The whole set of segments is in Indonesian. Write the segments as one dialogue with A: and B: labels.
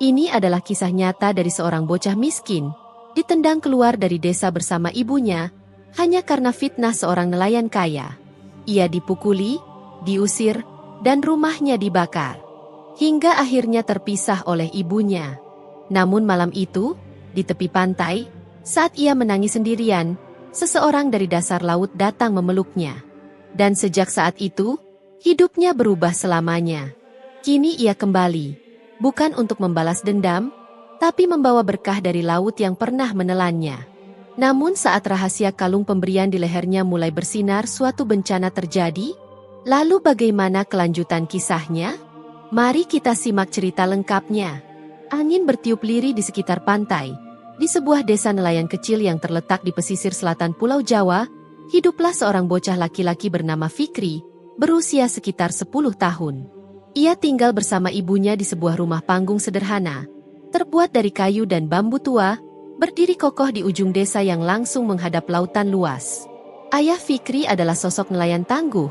A: Ini adalah kisah nyata dari seorang bocah miskin, ditendang keluar dari desa bersama ibunya, hanya karena fitnah seorang nelayan kaya. Ia dipukuli, diusir, dan rumahnya dibakar. Hingga akhirnya terpisah oleh ibunya. Namun malam itu, di tepi pantai, saat ia menangis sendirian, seseorang dari dasar laut datang memeluknya. Dan sejak saat itu, hidupnya berubah selamanya. Kini ia kembali, bukan untuk membalas dendam, tapi membawa berkah dari laut yang pernah menelannya. Namun saat rahasia kalung pemberian di lehernya mulai bersinar, suatu bencana terjadi. Lalu bagaimana kelanjutan kisahnya? Mari kita simak cerita lengkapnya. Angin bertiup lirih di sekitar pantai. Di sebuah desa nelayan kecil yang terletak di pesisir selatan Pulau Jawa, hiduplah seorang bocah laki-laki bernama Fikri, berusia sekitar 10 tahun. Ia tinggal bersama ibunya di sebuah rumah panggung sederhana, terbuat dari kayu dan bambu tua, berdiri kokoh di ujung desa yang langsung menghadap lautan luas. Ayah Fikri adalah sosok nelayan tangguh,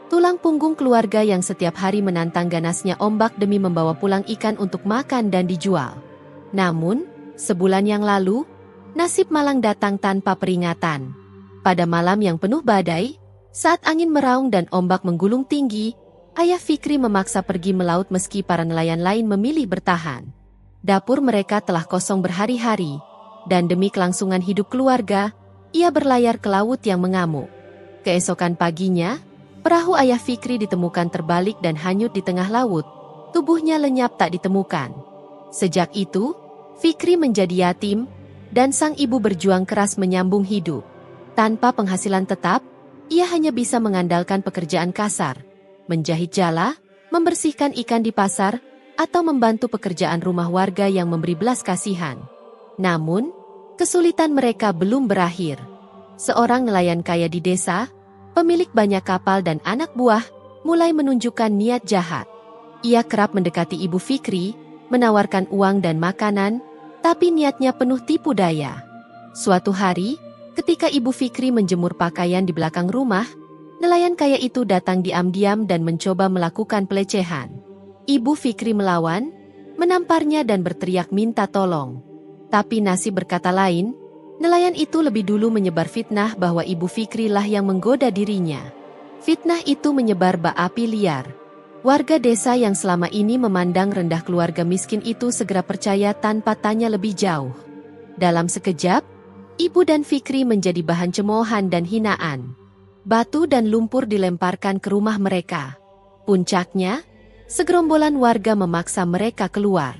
A: tulang punggung keluarga yang setiap hari menantang ganasnya ombak demi membawa pulang ikan untuk makan dan dijual. Namun, sebulan yang lalu, nasib malang datang tanpa peringatan. Pada malam yang penuh badai, saat angin meraung dan ombak menggulung tinggi, ayah Fikri memaksa pergi melaut meski para nelayan lain memilih bertahan. Dapur mereka telah kosong berhari-hari, dan demi kelangsungan hidup keluarga, ia berlayar ke laut yang mengamuk. Keesokan paginya, perahu ayah Fikri ditemukan terbalik dan hanyut di tengah laut, tubuhnya lenyap tak ditemukan. Sejak itu, Fikri menjadi yatim, dan sang ibu berjuang keras menyambung hidup. Tanpa penghasilan tetap, ia hanya bisa mengandalkan pekerjaan kasar, menjahit jala, membersihkan ikan di pasar, atau membantu pekerjaan rumah warga yang memberi belas kasihan. Namun, kesulitan mereka belum berakhir. Seorang nelayan kaya di desa, pemilik banyak kapal dan anak buah, mulai menunjukkan niat jahat. Ia kerap mendekati ibu Fikri, menawarkan uang dan makanan, tapi niatnya penuh tipu daya. Suatu hari, ketika ibu Fikri menjemur pakaian di belakang rumah, nelayan kaya itu datang diam-diam dan mencoba melakukan pelecehan. Ibu Fikri melawan, menamparnya dan berteriak minta tolong. Tapi nasib berkata lain, nelayan itu lebih dulu menyebar fitnah bahwa ibu Fikri lah yang menggoda dirinya. Fitnah itu menyebar bak api liar. Warga desa yang selama ini memandang rendah keluarga miskin itu segera percaya tanpa tanya lebih jauh. Dalam sekejap, ibu dan Fikri menjadi bahan cemoohan dan hinaan. Batu dan lumpur dilemparkan ke rumah mereka. Puncaknya, segerombolan warga memaksa mereka keluar.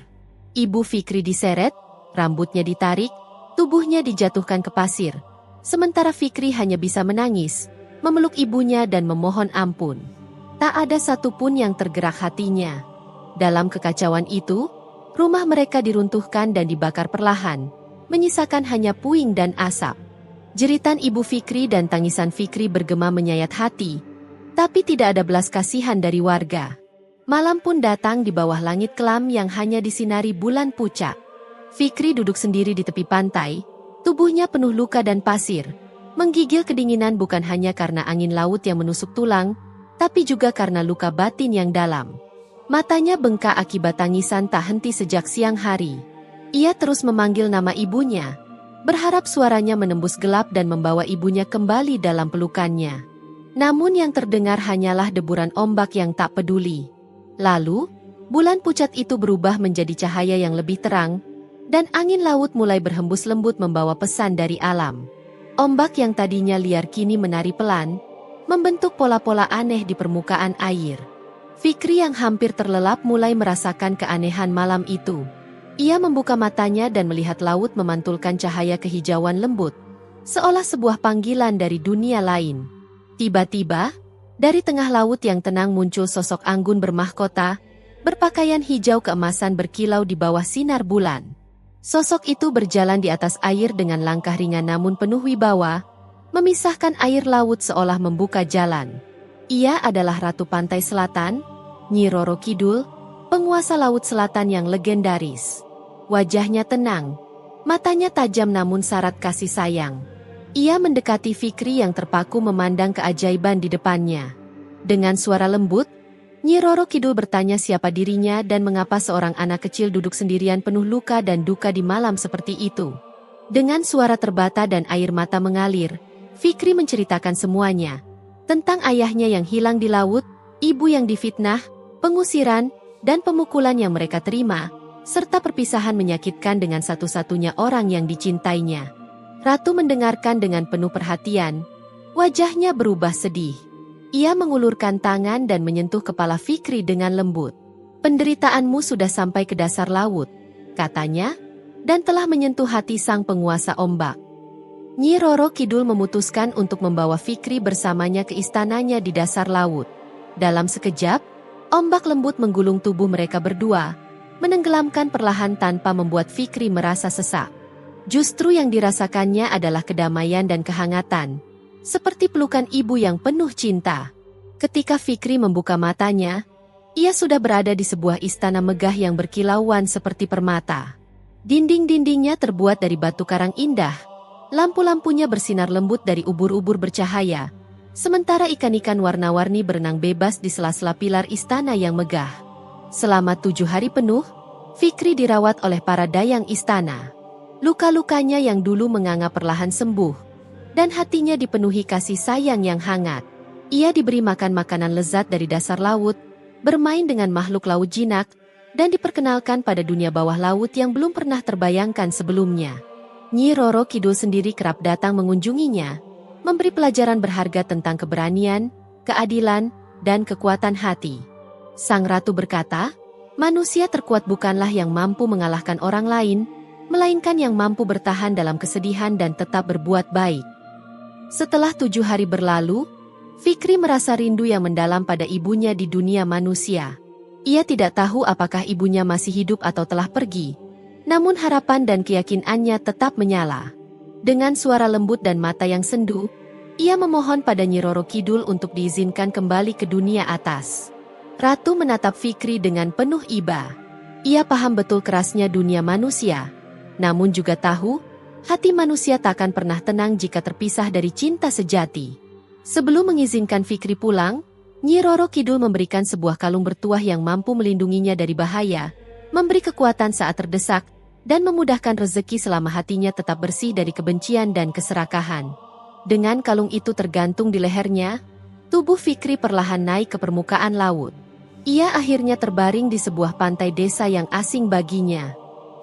A: Ibu Fikri diseret, rambutnya ditarik, tubuhnya dijatuhkan ke pasir. Sementara Fikri hanya bisa menangis, memeluk ibunya dan memohon ampun. Tak ada satupun yang tergerak hatinya. Dalam kekacauan itu, rumah mereka diruntuhkan dan dibakar perlahan, menyisakan hanya puing dan asap. Jeritan ibu Fikri dan tangisan Fikri bergema menyayat hati, tapi tidak ada belas kasihan dari warga. Malam pun datang di bawah langit kelam yang hanya disinari bulan pucat. Fikri duduk sendiri di tepi pantai, tubuhnya penuh luka dan pasir, menggigil kedinginan bukan hanya karena angin laut yang menusuk tulang, tapi juga karena luka batin yang dalam. Matanya bengkak akibat tangisan tak henti sejak siang hari. Ia terus memanggil nama ibunya, berharap suaranya menembus gelap dan membawa ibunya kembali dalam pelukannya. Namun yang terdengar hanyalah deburan ombak yang tak peduli. Lalu, bulan pucat itu berubah menjadi cahaya yang lebih terang, dan angin laut mulai berhembus lembut membawa pesan dari alam. Ombak yang tadinya liar kini menari pelan, membentuk pola-pola aneh di permukaan air. Fikri yang hampir terlelap mulai merasakan keanehan malam itu. Ia membuka matanya dan melihat laut memantulkan cahaya kehijauan lembut, seolah sebuah panggilan dari dunia lain. Tiba-tiba, dari tengah laut yang tenang muncul sosok anggun bermahkota, berpakaian hijau keemasan berkilau di bawah sinar bulan. Sosok itu berjalan di atas air dengan langkah ringan namun penuh wibawa, memisahkan air laut seolah membuka jalan. Ia adalah Ratu Pantai Selatan, Nyi Roro Kidul, penguasa Laut Selatan yang legendaris. Wajahnya tenang, matanya tajam namun syarat kasih sayang. Ia mendekati Fikri yang terpaku memandang keajaiban di depannya. Dengan suara lembut, Nyi Roro Kidul bertanya siapa dirinya dan mengapa seorang anak kecil duduk sendirian penuh luka dan duka di malam seperti itu. Dengan suara terbata dan air mata mengalir, Fikri menceritakan semuanya. Tentang ayahnya yang hilang di laut, ibu yang difitnah, pengusiran, dan pemukulan yang mereka terima, serta perpisahan menyakitkan dengan satu-satunya orang yang dicintainya. Ratu mendengarkan dengan penuh perhatian. Wajahnya berubah sedih. Ia mengulurkan tangan dan menyentuh kepala Fikri dengan lembut. "Penderitaanmu sudah sampai ke dasar laut," katanya, dan telah menyentuh hati sang penguasa ombak. Nyi Roro Kidul memutuskan untuk membawa Fikri bersamanya ke istananya di dasar laut. Dalam sekejap, ombak lembut menggulung tubuh mereka berdua, menenggelamkan perlahan tanpa membuat Fikri merasa sesak. Justru yang dirasakannya adalah kedamaian dan kehangatan. Seperti pelukan ibu yang penuh cinta. Ketika Fikri membuka matanya, ia sudah berada di sebuah istana megah yang berkilauan seperti permata. Dinding-dindingnya terbuat dari batu karang indah. Lampu-lampunya bersinar lembut dari ubur-ubur bercahaya. Sementara ikan-ikan warna-warni berenang bebas di sela-sela pilar istana yang megah. Selama 7 hari penuh, Fikri dirawat oleh para dayang istana. Luka-lukanya yang dulu menganga perlahan sembuh. Dan hatinya dipenuhi kasih sayang yang hangat. Ia diberi makan makanan lezat dari dasar laut, bermain dengan makhluk laut jinak, dan diperkenalkan pada dunia bawah laut yang belum pernah terbayangkan sebelumnya. Nyi Roro Kidul sendiri kerap datang mengunjunginya, memberi pelajaran berharga tentang keberanian, keadilan, dan kekuatan hati. Sang ratu berkata, manusia terkuat bukanlah yang mampu mengalahkan orang lain, melainkan yang mampu bertahan dalam kesedihan dan tetap berbuat baik. Setelah 7 hari berlalu, Fikri merasa rindu yang mendalam pada ibunya di dunia manusia. Ia tidak tahu apakah ibunya masih hidup atau telah pergi. Namun harapan dan keyakinannya tetap menyala. Dengan suara lembut dan mata yang sendu, ia memohon pada Nyi Roro Kidul untuk diizinkan kembali ke dunia atas. Ratu menatap Fikri dengan penuh iba. Ia paham betul kerasnya dunia manusia. Namun juga tahu, hati manusia takkan pernah tenang jika terpisah dari cinta sejati. Sebelum mengizinkan Fikri pulang, Nyi Roro Kidul memberikan sebuah kalung bertuah yang mampu melindunginya dari bahaya, memberi kekuatan saat terdesak, dan memudahkan rezeki selama hatinya tetap bersih dari kebencian dan keserakahan. Dengan kalung itu tergantung di lehernya, tubuh Fikri perlahan naik ke permukaan laut. Ia akhirnya terbaring di sebuah pantai desa yang asing baginya.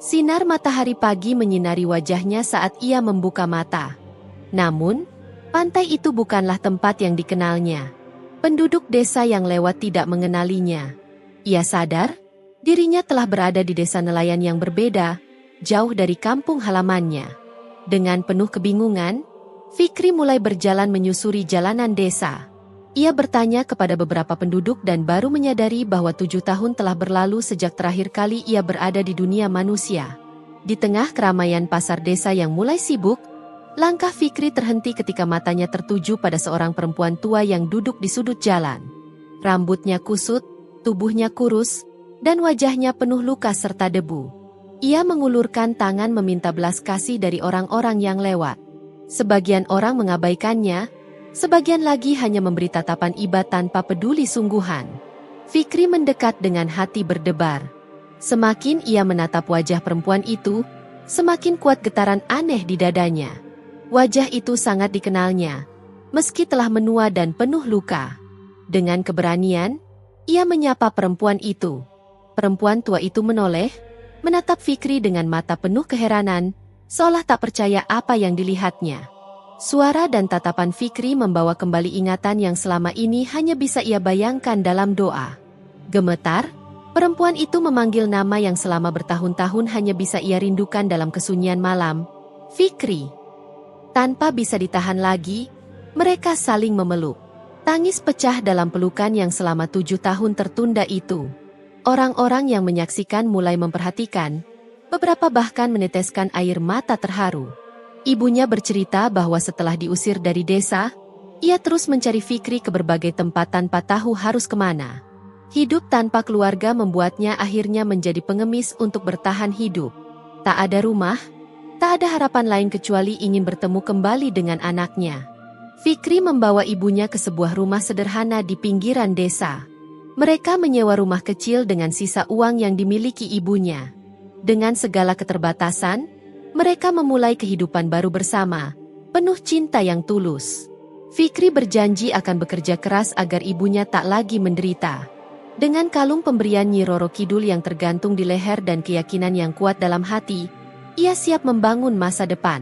A: Sinar matahari pagi menyinari wajahnya saat ia membuka mata. Namun, pantai itu bukanlah tempat yang dikenalnya. Penduduk desa yang lewat tidak mengenalinya. Ia sadar, dirinya telah berada di desa nelayan yang berbeda, jauh dari kampung halamannya. Dengan penuh kebingungan, Fikri mulai berjalan menyusuri jalanan desa. Ia bertanya kepada beberapa penduduk dan baru menyadari bahwa 7 tahun telah berlalu sejak terakhir kali ia berada di dunia manusia. Di tengah keramaian pasar desa yang mulai sibuk, langkah Fikri terhenti ketika matanya tertuju pada seorang perempuan tua yang duduk di sudut jalan. Rambutnya kusut, tubuhnya kurus, dan wajahnya penuh luka serta debu. Ia mengulurkan tangan meminta belas kasih dari orang-orang yang lewat. Sebagian orang mengabaikannya, sebagian lagi hanya memberi tatapan iba tanpa peduli sungguhan. Fikri mendekat dengan hati berdebar. Semakin ia menatap wajah perempuan itu, semakin kuat getaran aneh di dadanya. Wajah itu sangat dikenalnya, meski telah menua dan penuh luka. Dengan keberanian, ia menyapa perempuan itu. Perempuan tua itu menoleh, menatap Fikri dengan mata penuh keheranan, seolah tak percaya apa yang dilihatnya. Suara dan tatapan Fikri membawa kembali ingatan yang selama ini hanya bisa ia bayangkan dalam doa. Gemetar, perempuan itu memanggil nama yang selama bertahun-tahun hanya bisa ia rindukan dalam kesunyian malam. Fikri. Tanpa bisa ditahan lagi, mereka saling memeluk. Tangis pecah dalam pelukan yang selama 7 tahun tertunda itu. Orang-orang yang menyaksikan mulai memperhatikan, beberapa bahkan meneteskan air mata terharu. Ibunya bercerita bahwa setelah diusir dari desa, ia terus mencari Fikri ke berbagai tempat tanpa tahu harus kemana. Hidup tanpa keluarga membuatnya akhirnya menjadi pengemis untuk bertahan hidup. Tak ada rumah, tak ada harapan lain kecuali ingin bertemu kembali dengan anaknya. Fikri membawa ibunya ke sebuah rumah sederhana di pinggiran desa. Mereka menyewa rumah kecil dengan sisa uang yang dimiliki ibunya. Dengan segala keterbatasan, mereka memulai kehidupan baru bersama, penuh cinta yang tulus. Fikri berjanji akan bekerja keras agar ibunya tak lagi menderita. Dengan kalung pemberian Nyi Roro Kidul yang tergantung di leher dan keyakinan yang kuat dalam hati, ia siap membangun masa depan.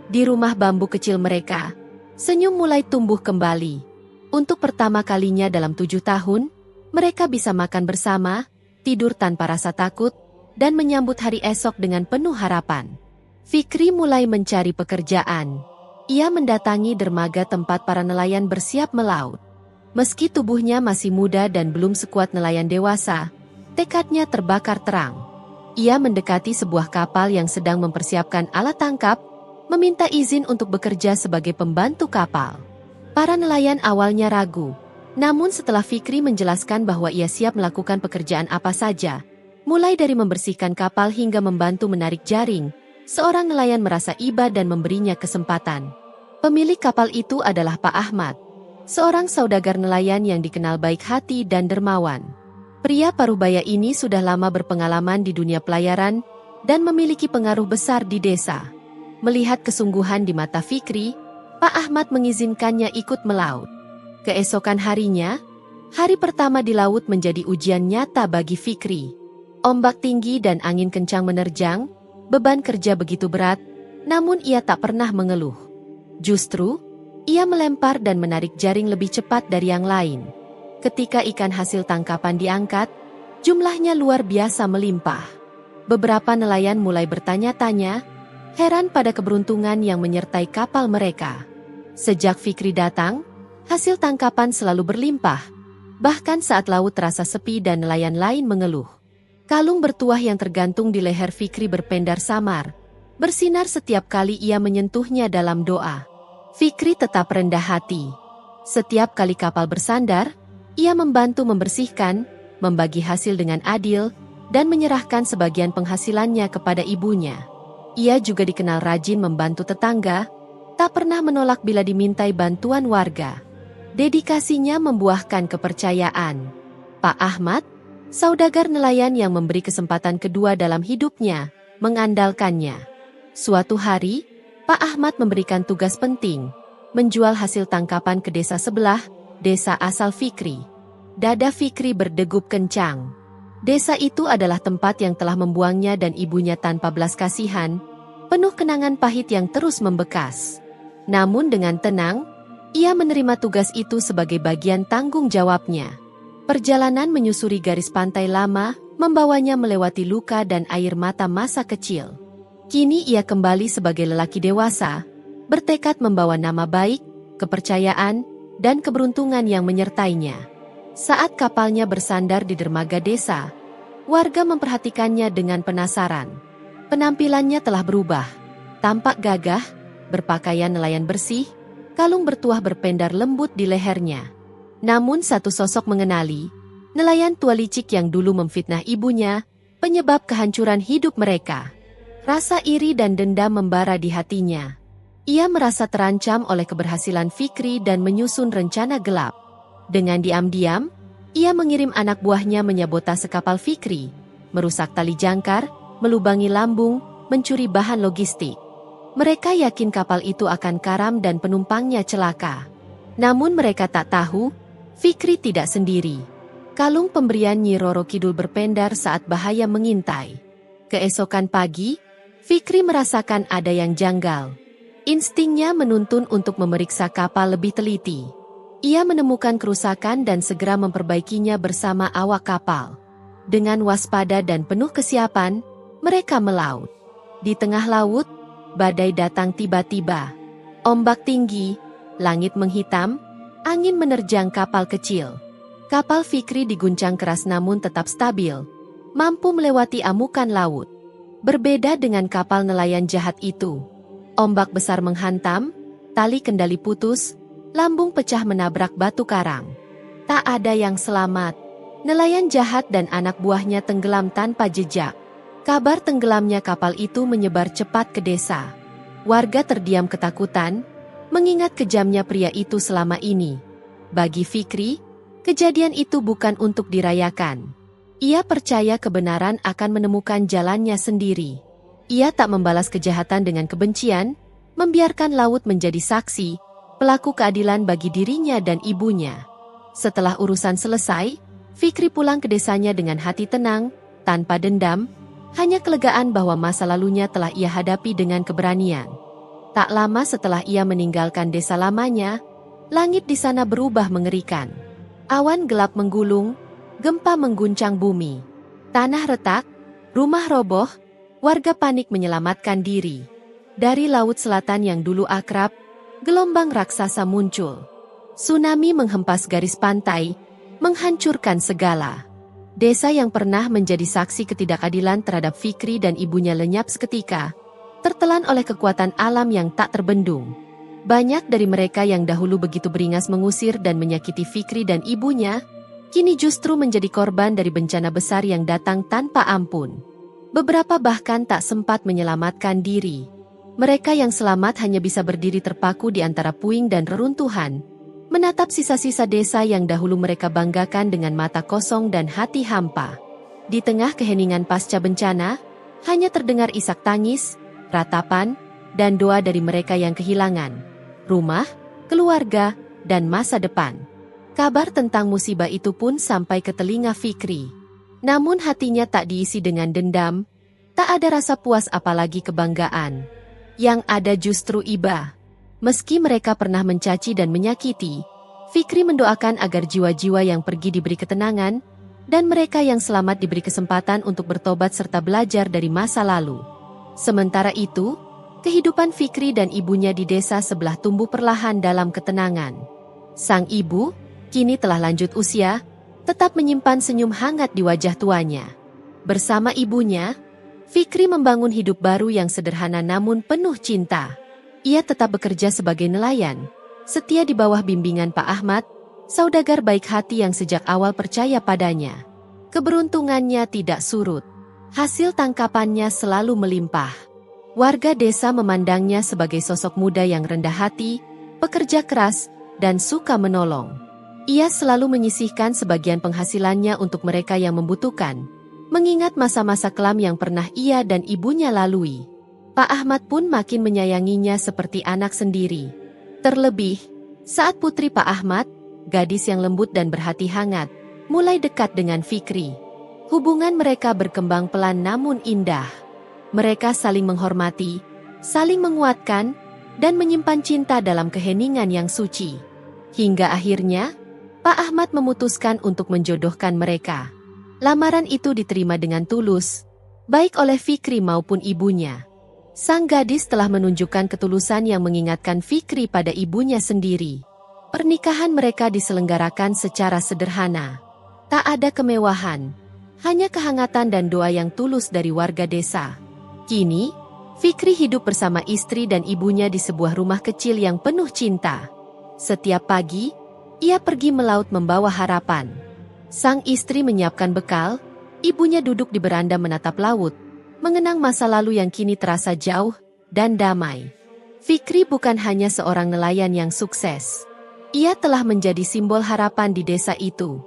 A: Di rumah bambu kecil mereka, senyum mulai tumbuh kembali. Untuk pertama kalinya dalam 7 tahun, mereka bisa makan bersama, tidur tanpa rasa takut, dan menyambut hari esok dengan penuh harapan. Fikri mulai mencari pekerjaan. Ia mendatangi dermaga tempat para nelayan bersiap melaut. Meski tubuhnya masih muda dan belum sekuat nelayan dewasa, tekadnya terbakar terang. Ia mendekati sebuah kapal yang sedang mempersiapkan alat tangkap, meminta izin untuk bekerja sebagai pembantu kapal. Para nelayan awalnya ragu, namun setelah Fikri menjelaskan bahwa ia siap melakukan pekerjaan apa saja, mulai dari membersihkan kapal hingga membantu menarik jaring, seorang nelayan merasa iba dan memberinya kesempatan. Pemilik kapal itu adalah Pak Ahmad, seorang saudagar nelayan yang dikenal baik hati dan dermawan. Pria parubaya ini sudah lama berpengalaman di dunia pelayaran dan memiliki pengaruh besar di desa. Melihat kesungguhan di mata Fikri, Pak Ahmad mengizinkannya ikut melaut. Keesokan harinya, hari pertama di laut menjadi ujian nyata bagi Fikri. Ombak tinggi dan angin kencang menerjang, beban kerja begitu berat, namun ia tak pernah mengeluh. Justru, ia melempar dan menarik jaring lebih cepat dari yang lain. Ketika ikan hasil tangkapan diangkat, jumlahnya luar biasa melimpah. Beberapa nelayan mulai bertanya-tanya, heran pada keberuntungan yang menyertai kapal mereka. Sejak Fikri datang, hasil tangkapan selalu berlimpah, bahkan saat laut terasa sepi dan nelayan lain mengeluh. Kalung bertuah yang tergantung di leher Fikri berpendar samar, bersinar setiap kali ia menyentuhnya dalam doa. Fikri tetap rendah hati. Setiap kali kapal bersandar, ia membantu membersihkan, membagi hasil dengan adil, dan menyerahkan sebagian penghasilannya kepada ibunya. Ia juga dikenal rajin membantu tetangga, tak pernah menolak bila dimintai bantuan warga. Dedikasinya membuahkan kepercayaan. Pak Ahmad, saudagar nelayan yang memberi kesempatan kedua dalam hidupnya, mengandalkannya. Suatu hari, Pak Ahmad memberikan tugas penting, menjual hasil tangkapan ke desa sebelah, desa asal Fikri. Dada Fikri berdegup kencang. Desa itu adalah tempat yang telah membuangnya dan ibunya tanpa belas kasihan, penuh kenangan pahit yang terus membekas. Namun dengan tenang, ia menerima tugas itu sebagai bagian tanggung jawabnya. Perjalanan menyusuri garis pantai lama, membawanya melewati luka dan air mata masa kecil. Kini ia kembali sebagai lelaki dewasa, bertekad membawa nama baik, kepercayaan, dan keberuntungan yang menyertainya. Saat kapalnya bersandar di dermaga desa, warga memperhatikannya dengan penasaran. Penampilannya telah berubah, tampak gagah, berpakaian nelayan bersih, kalung bertuah berpendar lembut di lehernya. Namun satu sosok mengenali, nelayan tua licik yang dulu memfitnah ibunya, penyebab kehancuran hidup mereka. Rasa iri dan dendam membara di hatinya. Ia merasa terancam oleh keberhasilan Fikri dan menyusun rencana gelap. Dengan diam-diam, ia mengirim anak buahnya menyabotase kapal Fikri, merusak tali jangkar, melubangi lambung, mencuri bahan logistik. Mereka yakin kapal itu akan karam dan penumpangnya celaka. Namun mereka tak tahu, Fikri tidak sendiri. Kalung pemberian Nyi Roro Kidul berpendar saat bahaya mengintai. Keesokan pagi, Fikri merasakan ada yang janggal. Instingnya menuntun untuk memeriksa kapal lebih teliti. Ia menemukan kerusakan dan segera memperbaikinya bersama awak kapal. Dengan waspada dan penuh kesiapan, mereka melaut. Di tengah laut, badai datang tiba-tiba. Ombak tinggi, langit menghitam, angin menerjang kapal kecil. Kapal Fikri diguncang keras namun tetap stabil, mampu melewati amukan laut. Berbeda dengan kapal nelayan jahat itu. Ombak besar menghantam, tali kendali putus, lambung pecah menabrak batu karang. Tak ada yang selamat. Nelayan jahat dan anak buahnya tenggelam tanpa jejak. Kabar tenggelamnya kapal itu menyebar cepat ke desa. Warga terdiam ketakutan, mengingat kejamnya pria itu selama ini. Bagi Fikri, Kejadian itu bukan untuk dirayakan. Ia percaya kebenaran akan menemukan jalannya sendiri. Ia tak membalas kejahatan dengan kebencian, membiarkan laut menjadi saksi, pelaku keadilan bagi dirinya dan ibunya. Setelah urusan selesai, Fikri pulang ke desanya dengan hati tenang, tanpa dendam, hanya kelegaan bahwa masa lalunya telah ia hadapi dengan keberanian. Tak lama setelah ia meninggalkan desa lamanya, langit di sana berubah mengerikan. Awan gelap menggulung, gempa mengguncang bumi. Tanah retak, rumah roboh, warga panik menyelamatkan diri. Dari laut selatan yang dulu akrab, gelombang raksasa muncul. Tsunami menghempas garis pantai, menghancurkan segala. Desa yang pernah menjadi saksi ketidakadilan terhadap Fikri dan ibunya lenyap seketika, tertelan oleh kekuatan alam yang tak terbendung. Banyak dari mereka yang dahulu begitu beringas mengusir dan menyakiti Fikri dan ibunya, kini justru menjadi korban dari bencana besar yang datang tanpa ampun. Beberapa bahkan tak sempat menyelamatkan diri. Mereka yang selamat hanya bisa berdiri terpaku di antara puing dan reruntuhan, menatap sisa-sisa desa yang dahulu mereka banggakan dengan mata kosong dan hati hampa. Di tengah keheningan pasca bencana, hanya terdengar isak tangis, ratapan, dan doa dari mereka yang kehilangan rumah, keluarga, dan masa depan. Kabar tentang musibah itu pun sampai ke telinga Fikri. Namun hatinya tak diisi dengan dendam, tak ada rasa puas apalagi kebanggaan. Yang ada justru iba. Meski mereka pernah mencaci dan menyakiti, Fikri mendoakan agar jiwa-jiwa yang pergi diberi ketenangan, dan mereka yang selamat diberi kesempatan untuk bertobat serta belajar dari masa lalu. Sementara itu, kehidupan Fikri dan ibunya di desa sebelah tumbuh perlahan dalam ketenangan. Sang ibu, kini telah lanjut usia, tetap menyimpan senyum hangat di wajah tuanya. Bersama ibunya, Fikri membangun hidup baru yang sederhana namun penuh cinta. Ia tetap bekerja sebagai nelayan, setia di bawah bimbingan Pak Ahmad, saudagar baik hati yang sejak awal percaya padanya. Keberuntungannya tidak surut. Hasil tangkapannya selalu melimpah. Warga desa memandangnya sebagai sosok muda yang rendah hati, pekerja keras, dan suka menolong. Ia selalu menyisihkan sebagian penghasilannya untuk mereka yang membutuhkan, mengingat masa-masa kelam yang pernah ia dan ibunya lalui. Pak Ahmad pun makin menyayanginya seperti anak sendiri. Terlebih, saat putri Pak Ahmad, gadis yang lembut dan berhati hangat, mulai dekat dengan Fikri. Hubungan mereka berkembang pelan namun indah. Mereka saling menghormati, saling menguatkan, dan menyimpan cinta dalam keheningan yang suci. Hingga akhirnya, Pak Ahmad memutuskan untuk menjodohkan mereka. Lamaran itu diterima dengan tulus, baik oleh Fikri maupun ibunya. Sang gadis telah menunjukkan ketulusan yang mengingatkan Fikri pada ibunya sendiri. Pernikahan mereka diselenggarakan secara sederhana. Tak ada kemewahan, hanya kehangatan dan doa yang tulus dari warga desa. Kini, Fikri hidup bersama istri dan ibunya di sebuah rumah kecil yang penuh cinta. Setiap pagi, ia pergi melaut membawa harapan. Sang istri menyiapkan bekal, ibunya duduk di beranda menatap laut, mengenang masa lalu yang kini terasa jauh dan damai. Fikri bukan hanya seorang nelayan yang sukses. Ia telah menjadi simbol harapan di desa itu.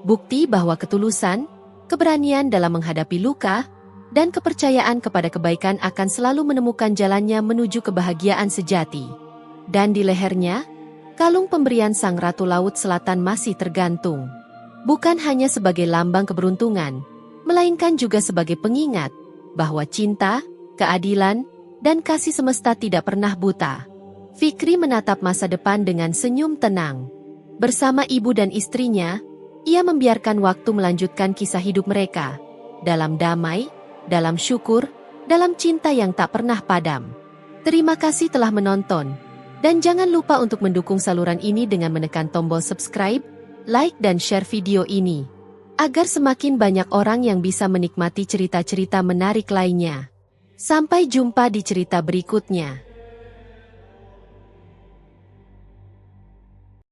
A: Bukti bahwa ketulusan, keberanian dalam menghadapi luka, dan kepercayaan kepada kebaikan akan selalu menemukan jalannya menuju kebahagiaan sejati. Dan di lehernya, kalung pemberian Sang Ratu Laut Selatan masih tergantung. Bukan hanya sebagai lambang keberuntungan, melainkan juga sebagai pengingat bahwa cinta, keadilan, dan kasih semesta tidak pernah buta. Fikri menatap masa depan dengan senyum tenang. Bersama ibu dan istrinya, ia membiarkan waktu melanjutkan kisah hidup mereka, dalam damai, dalam syukur, dalam cinta yang tak pernah padam. Terima kasih telah menonton, dan jangan lupa untuk mendukung saluran ini dengan menekan tombol subscribe, like dan share video ini, agar semakin banyak orang yang bisa menikmati cerita-cerita menarik lainnya. Sampai jumpa di cerita berikutnya.